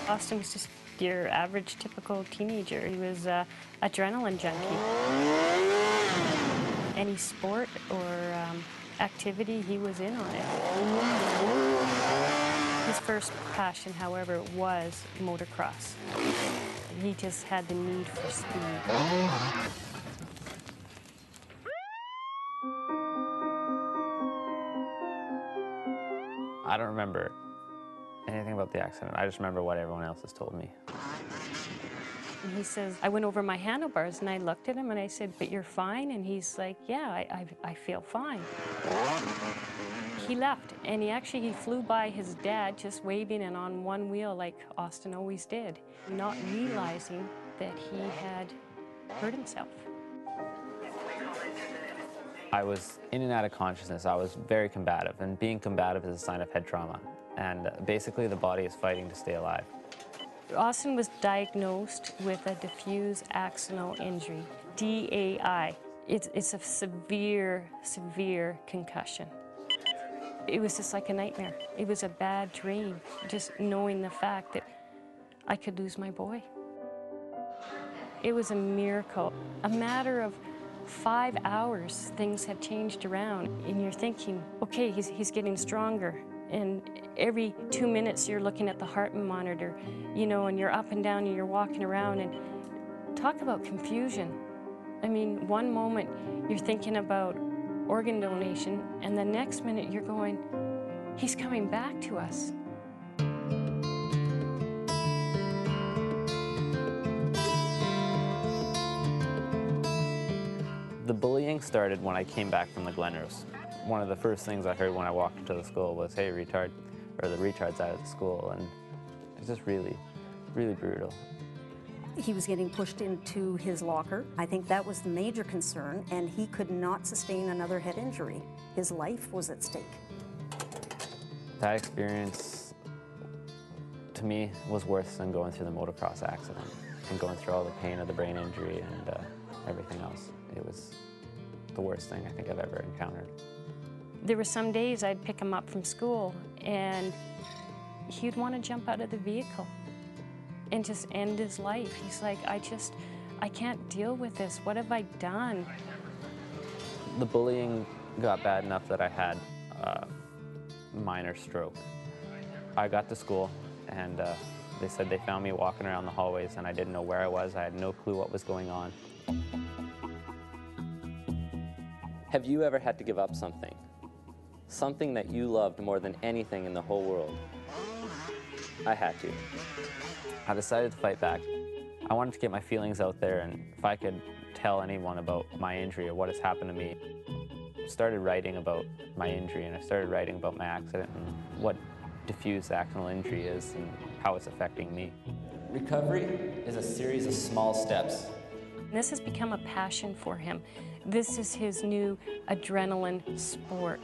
Austin was just your average, typical teenager. He was an adrenaline junkie. Any sport or activity, he was in on it. His first passion, however, was motocross. He just had the need for speed. I don't remember anything about the accident. I just remember what everyone else has told me. And he says, I went over my handlebars and I looked at him and I said, but you're fine? And he's like, yeah, I feel fine. He left and he flew by his dad just waving and on one wheel like Austin always did, not realizing that he had hurt himself. I was in and out of consciousness. I was very combative, and being combative is a sign of head trauma. And basically the body is fighting to stay alive. Austin was diagnosed with a diffuse axonal injury, DAI. It's a severe, severe concussion. It was just like a nightmare. It was a bad dream, just knowing the fact that I could lose my boy. It was a miracle. A matter of 5 hours, things have changed around, and you're thinking, okay, he's getting stronger. And every 2 minutes you're looking at the heart monitor, you know, and you're up and down and you're walking around, and talk about confusion. I mean, one moment you're thinking about organ donation, and the next minute you're going, he's coming back to us. The bullying started when I came back from the Glenrose. One of the first things I heard when I walked into the school was, hey, retard, or the retard's out of the school, and it's just really, really brutal. He was getting pushed into his locker. I think that was the major concern, and he could not sustain another head injury. His life was at stake. That experience, to me, was worse than going through the motocross accident and going through all the pain of the brain injury and everything else. It was the worst thing I think I've ever encountered. There were some days I'd pick him up from school and he'd want to jump out of the vehicle and just end his life. He's like, I can't deal with this. What have I done? The bullying got bad enough that I had a minor stroke. I got to school and they said they found me walking around the hallways and I didn't know where I was. I had no clue what was going on. Have you ever had to give up something? Something that you loved more than anything in the whole world? I had to. I decided to fight back. I wanted to get my feelings out there, and if I could tell anyone about my injury or what has happened to me. I started writing about my injury, and I started writing about my accident and what diffuse axonal injury is and how it's affecting me. Recovery is a series of small steps. This has become a passion for him. This is his new adrenaline sport.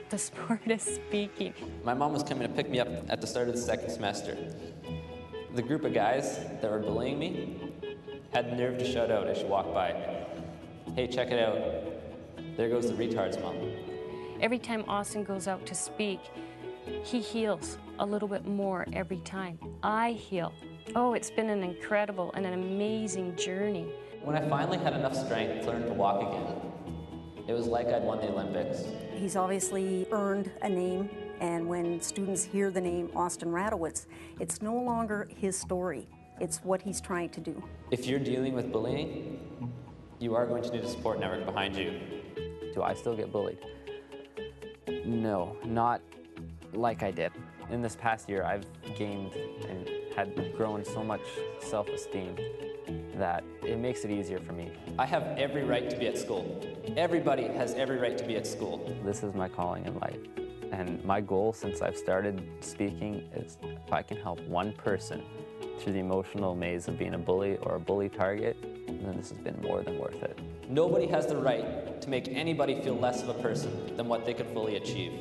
The sport is speaking. My mom was coming to pick me up at the start of the second semester. The group of guys that were bullying me had the nerve to shout out as she walked by, hey, check it out. There goes the retard's mom. Every time Austin goes out to speak, he heals a little bit more every time. I heal. Oh, it's been an incredible and an amazing journey. When I finally had enough strength to learn to walk again, it was like I'd won the Olympics. He's obviously earned a name, and when students hear the name Austin Radowitz, it's no longer his story. It's what he's trying to do. If you're dealing with bullying, you are going to need a support network behind you. Do I still get bullied? No, not like I did. In this past year, I've gained and had grown so much self-esteem that it makes it easier for me. I have every right to be at school. Everybody has every right to be at school. This is my calling in life. And my goal since I've started speaking is if I can help one person through the emotional maze of being a bully or a bully target, then this has been more than worth it. Nobody has the right to make anybody feel less of a person than what they could fully achieve.